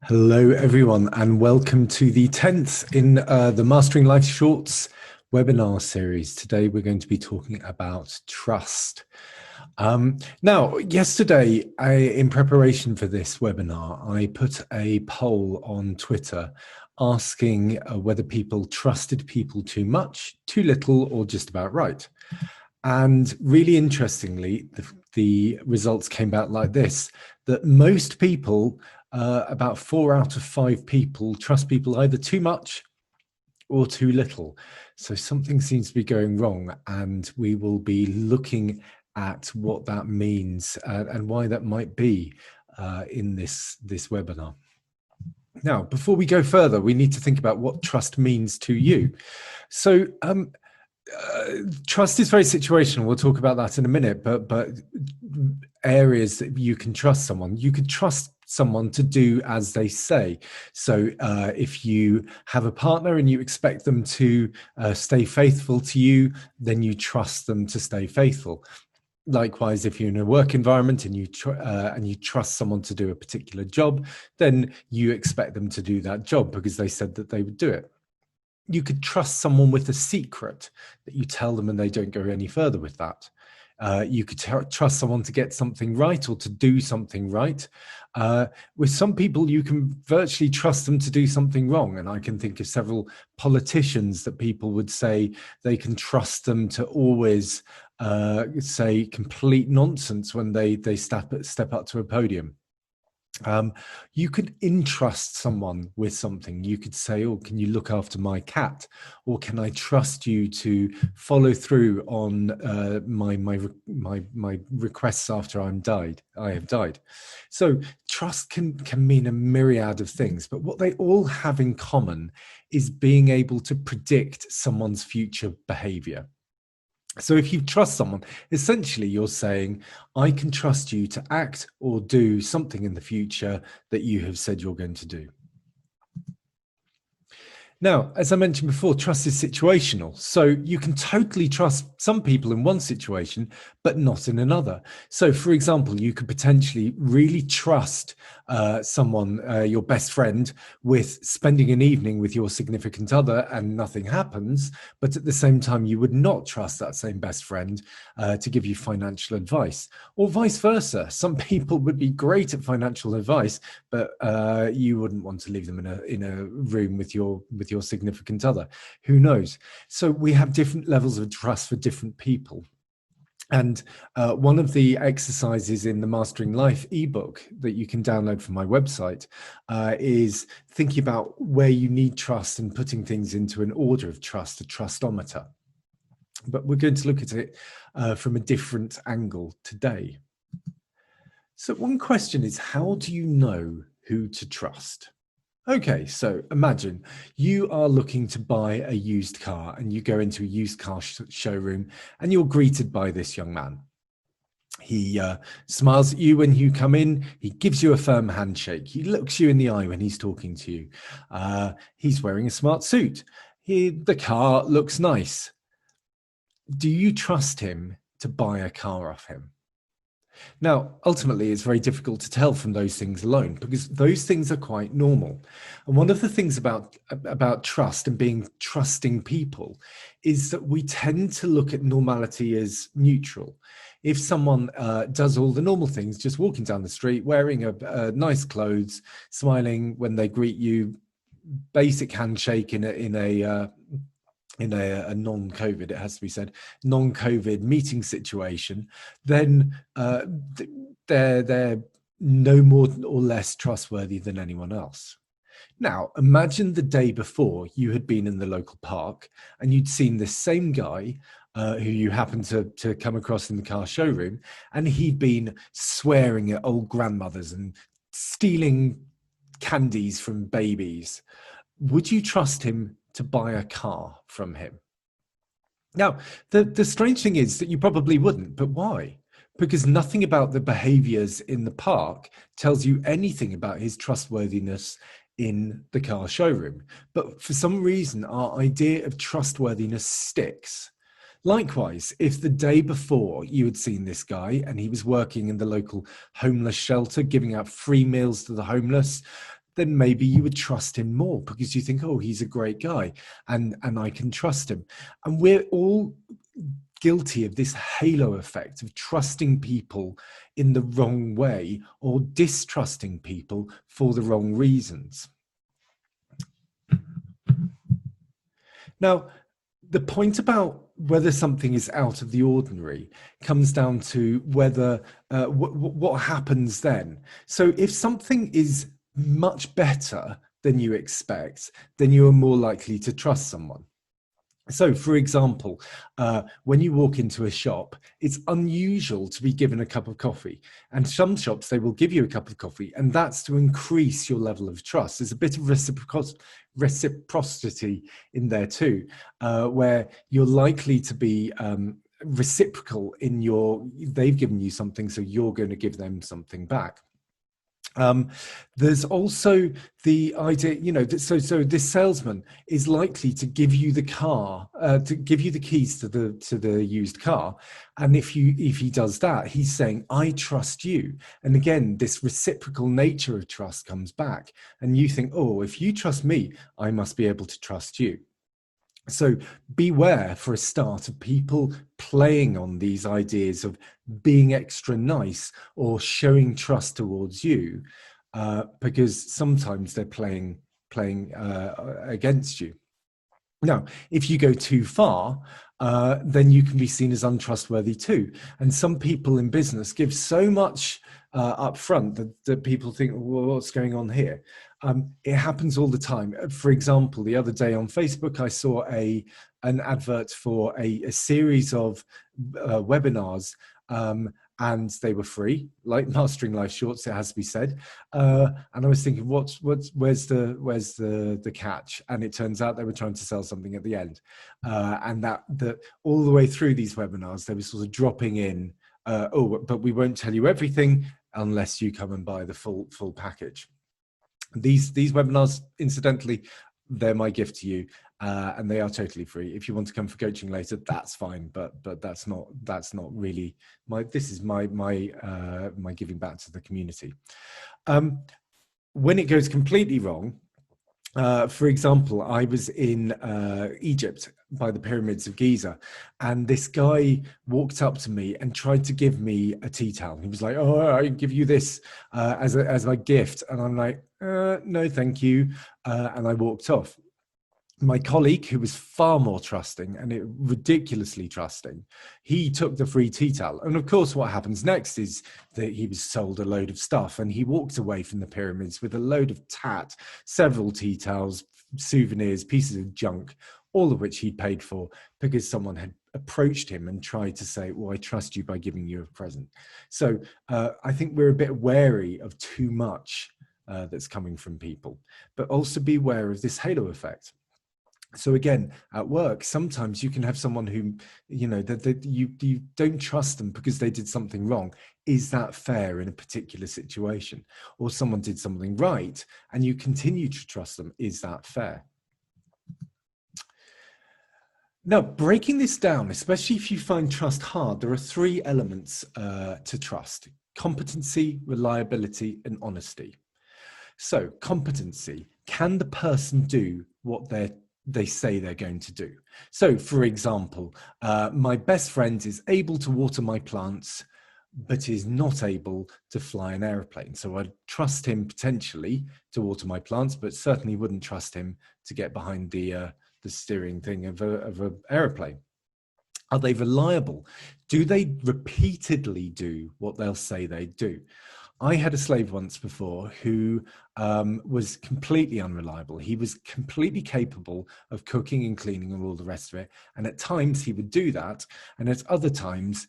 Hello, everyone, and welcome to the 10th in the Mastering Life Shorts webinar series. Today, we're going to be talking about trust. Now, yesterday, in preparation for this webinar, I put a poll on Twitter asking whether people trusted people too much, too little, or just about right. And really interestingly, the results came out like this, that most people, about 4 out of 5 people, trust people either too much or too little. So something seems to be going wrong, and we will be looking at what that means and why that might be in this webinar. Now, before we go further, we need to think about what trust means to you. So trust is very situational. We'll talk about that in a minute, but areas that you can trust someone. You could trust someone to do as they say. So if you have a partner and you expect them to stay faithful to you, then you trust them to stay faithful. Likewise, if you're in a work environment and you trust someone to do a particular job, then you expect them to do that job because they said that they would do it. You could trust someone with a secret that you tell them and they don't go any further with that. You could trust someone to get something right or to do something right. With some people, you can virtually trust them to do something wrong. And I can think of several politicians that people would say they can trust them to always say complete nonsense when they step up to a podium. You could entrust someone with something. You could say, oh, can you look after my cat? Or can I trust you to follow through on my requests after I have died? So trust can mean a myriad of things, but what they all have in common is being able to predict someone's future behavior. So if you trust someone, essentially you're saying, I can trust you to act or do something in the future that you have said you're going to do. Now, as I mentioned before, trust is situational. So you can totally trust some people in one situation, but not in another. So for example, you could potentially really trust someone, your best friend, with spending an evening with your significant other and nothing happens. But at the same time, you would not trust that same best friend to give you financial advice, or vice versa. Some people would be great at financial advice, but you wouldn't want to leave them in a room with your significant other. Who knows? So we have different levels of trust for different people. And one of the exercises in the Mastering Life ebook that you can download from my website is thinking about where you need trust and putting things into an order of trust, a trustometer. But we're going to look at it from a different angle today. So one question is, how do you know who to trust? Okay, so imagine you are looking to buy a used car and you go into a used car showroom and you're greeted by this young man. He smiles at you when you come in. He gives you a firm handshake. He looks you in the eye when he's talking to you. He's wearing a smart suit. The car looks nice. Do you trust him to buy a car off him? Now, ultimately, it's very difficult to tell from those things alone because those things are quite normal. And one of the things about trust and being trusting people is that we tend to look at normality as neutral. If someone does all the normal things, just walking down the street, wearing a nice clothes, smiling when they greet you, basic handshake in a non-COVID, it has to be said, non-COVID meeting situation, then they're no more or less trustworthy than anyone else. Now, imagine the day before you had been in the local park and you'd seen this same guy who you happened to come across in the car showroom, and he'd been swearing at old grandmothers and stealing candies from babies. Would you trust him to buy a car from him? Now, the strange thing is that you probably wouldn't, but why? Because nothing about the behaviors in the park tells you anything about his trustworthiness in the car showroom. But for some reason, our idea of trustworthiness sticks. Likewise, if the day before you had seen this guy and he was working in the local homeless shelter, giving out free meals to the homeless, then maybe you would trust him more because you think, oh, he's a great guy and I can trust him. And we're all guilty of this halo effect of trusting people in the wrong way or distrusting people for the wrong reasons. Now, the point about whether something is out of the ordinary comes down to whether what happens then. So if something is much better than you expect, then you are more likely to trust someone. So, for example, when you walk into a shop, it's unusual to be given a cup of coffee. And some shops, they will give you a cup of coffee, and that's to increase your level of trust. There's a bit of reciprocity in there too, where you're likely to be reciprocal in they've given you something, so you're going to give them something back. There's also the idea, so this salesman is likely to give you the keys to the used car, and if he does that, he's saying, I trust you. And again, this reciprocal nature of trust comes back, and you think, oh, if you trust me, I must be able to trust you. So beware, for a start, of people playing on these ideas of being extra nice or showing trust towards you, because sometimes they're playing against you. Now, if you go too far, then you can be seen as untrustworthy too. And some people in business give so much up front that people think, well, what's going on here? It happens all the time. For example, the other day on Facebook, I saw an advert for a series of webinars, and they were free, like Mastering Life Shorts, it has to be said. And I was thinking, where's the catch? And it turns out they were trying to sell something at the end, and that all the way through these webinars, they were sort of dropping in, but we won't tell you everything unless you come and buy the full package. These webinars, incidentally, they're my gift to you, and they are totally free. If you want to come for coaching later, that's fine, but that's not really this is my giving back to the community. When it goes completely wrong, for example, I was in Egypt by the pyramids of Giza, and this guy walked up to me and tried to give me a tea towel. He was like, oh, I give you this as my gift. And I'm like, no, thank you. And I walked off. My colleague, who was far more trusting and ridiculously trusting, he took the free tea towel. And of course, what happens next is that he was sold a load of stuff, and he walked away from the pyramids with a load of tat, several tea towels, souvenirs, pieces of junk, all of which he'd paid for because someone had approached him and tried to say, well, I trust you by giving you a present. So I think we're a bit wary of too much that's coming from people, but also be aware of this halo effect. So again, at work, sometimes you can have someone who, that you don't trust them because they did something wrong. Is that fair in a particular situation? Or someone did something right and you continue to trust them. Is that fair? Now, breaking this down, especially if you find trust hard, there are three elements to trust: competency, reliability, and honesty. So competency, can the person do what they say they're going to do? So for example, my best friend is able to water my plants, but is not able to fly an airplane. So I'd trust him potentially to water my plants, but certainly wouldn't trust him to get behind the steering thing of an airplane. Are they reliable? Do they repeatedly do what they'll say they do? I had a slave once before who was completely unreliable. He was completely capable of cooking and cleaning and all the rest of it. And at times he would do that. And at other times,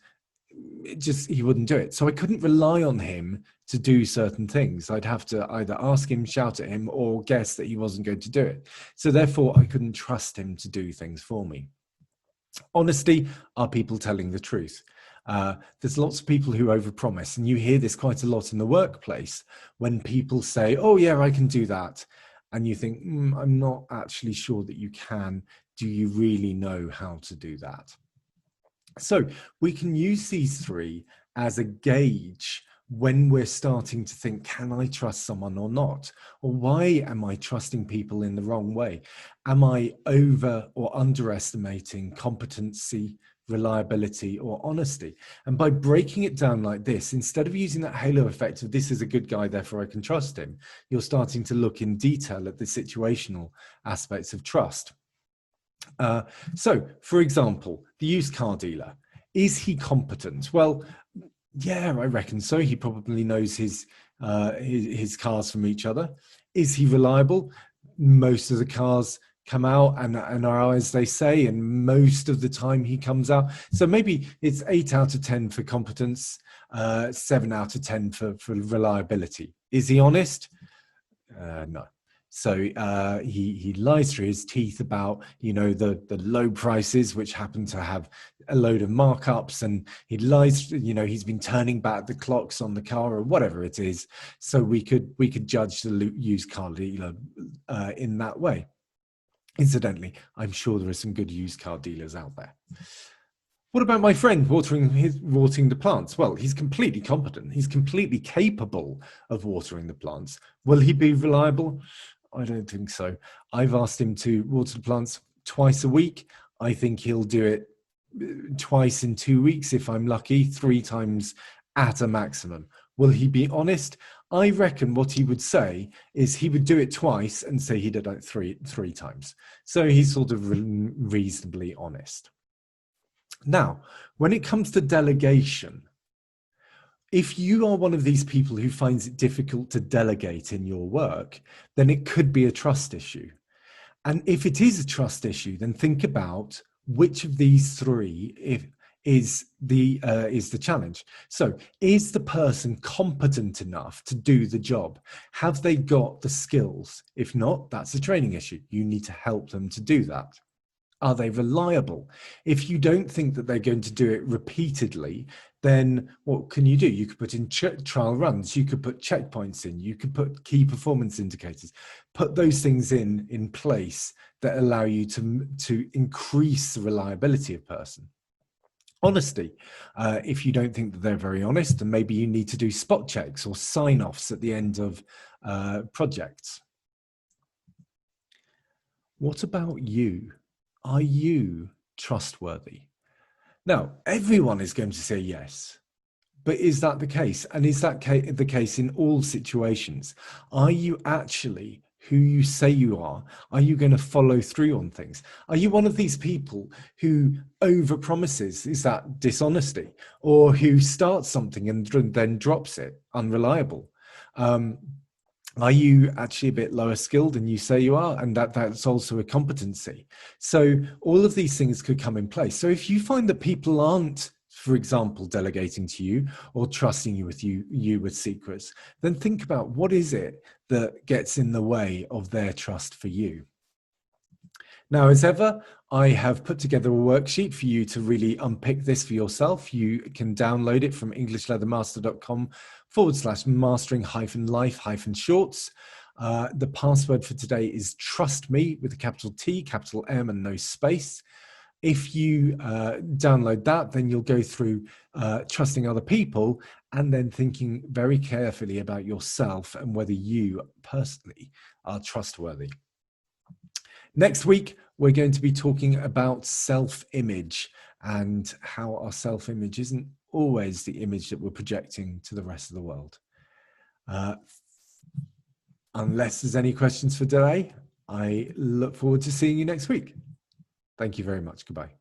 he wouldn't do it. So I couldn't rely on him to do certain things. I'd have to either ask him, shout at him, or guess that he wasn't going to do it. So therefore, I couldn't trust him to do things for me. Honesty, are people telling the truth? There's lots of people who overpromise, and you hear this quite a lot in the workplace when people say, oh yeah, I can do that. And you think, I'm not actually sure that you can. Do you really know how to do that? So we can use these three as a gauge when we're starting to think, can I trust someone or not? Or why am I trusting people in the wrong way? Am I over or underestimating competency, reliability, or honesty? And by breaking it down like this, instead of using that halo effect of this is a good guy, therefore I can trust him, you're starting to look in detail at the situational aspects of trust. So, for example, the used car dealer, is he competent? Well, yeah, I reckon so. He probably knows his cars from each other. Is he reliable? Most of the cars come out and are as they say, and most of the time he comes out. So maybe it's 8 out of 10 for competence, 7 out of 10 for reliability. Is he honest? No. So he lies through his teeth about, you know, the low prices, which happen to have a load of markups, and he lies, you know, he's been turning back the clocks on the car or whatever it is. So we could judge the used car dealer in that way. Incidentally, I'm sure there are some good used car dealers out there. What about my friend watering the plants? Well, he's completely competent. He's completely capable of watering the plants. Will he be reliable? I don't think so. I've asked him to water the plants twice a week. I think he'll do it twice in 2 weeks if I'm lucky, 3 times at a maximum. Will he be honest? I reckon what he would say is he would do it twice and say he did it three times. So he's sort of reasonably honest. Now, when it comes to delegation, if you are one of these people who finds it difficult to delegate in your work, then it could be a trust issue. And if it is a trust issue, then think about which of these three is the challenge. So is the person competent enough to do the job? Have they got the skills? If not, that's a training issue. You need to help them to do that. Are they reliable? If you don't think that they're going to do it repeatedly, then what can you do? You could put in trial runs, you could put checkpoints in, you could put key performance indicators, put those things in place that allow you to increase the reliability of person. Honesty. If you don't think that they're very honest, then maybe you need to do spot checks or sign-offs at the end of projects. What about you? Are you trustworthy? Now, everyone is going to say yes, but is that the case? And is that the case in all situations? Are you actually who you say you are? Are you going to follow through on things? Are you one of these people who overpromises? Is that dishonesty? Or who starts something and then drops it? Unreliable. Are you actually a bit lower skilled than you say you are? And that's also a competency. So all of these things could come in place. So if you find that people aren't, for example, delegating to you or trusting you with secrets, then think about what is it that gets in the way of their trust for you. Now, as ever, I have put together a worksheet for you to really unpick this for yourself. You can download it from englishleathermaster.com/mastering-life-shorts. The password for today is trust me with a capital T, capital M, and no space. If you download that, then you'll go through trusting other people and then thinking very carefully about yourself and whether you personally are trustworthy. Next week, we're going to be talking about self-image and how our self-image isn't always the image that we're projecting to the rest of the world. Unless there's any questions for today, I look forward to seeing you next week. Thank you very much. Goodbye.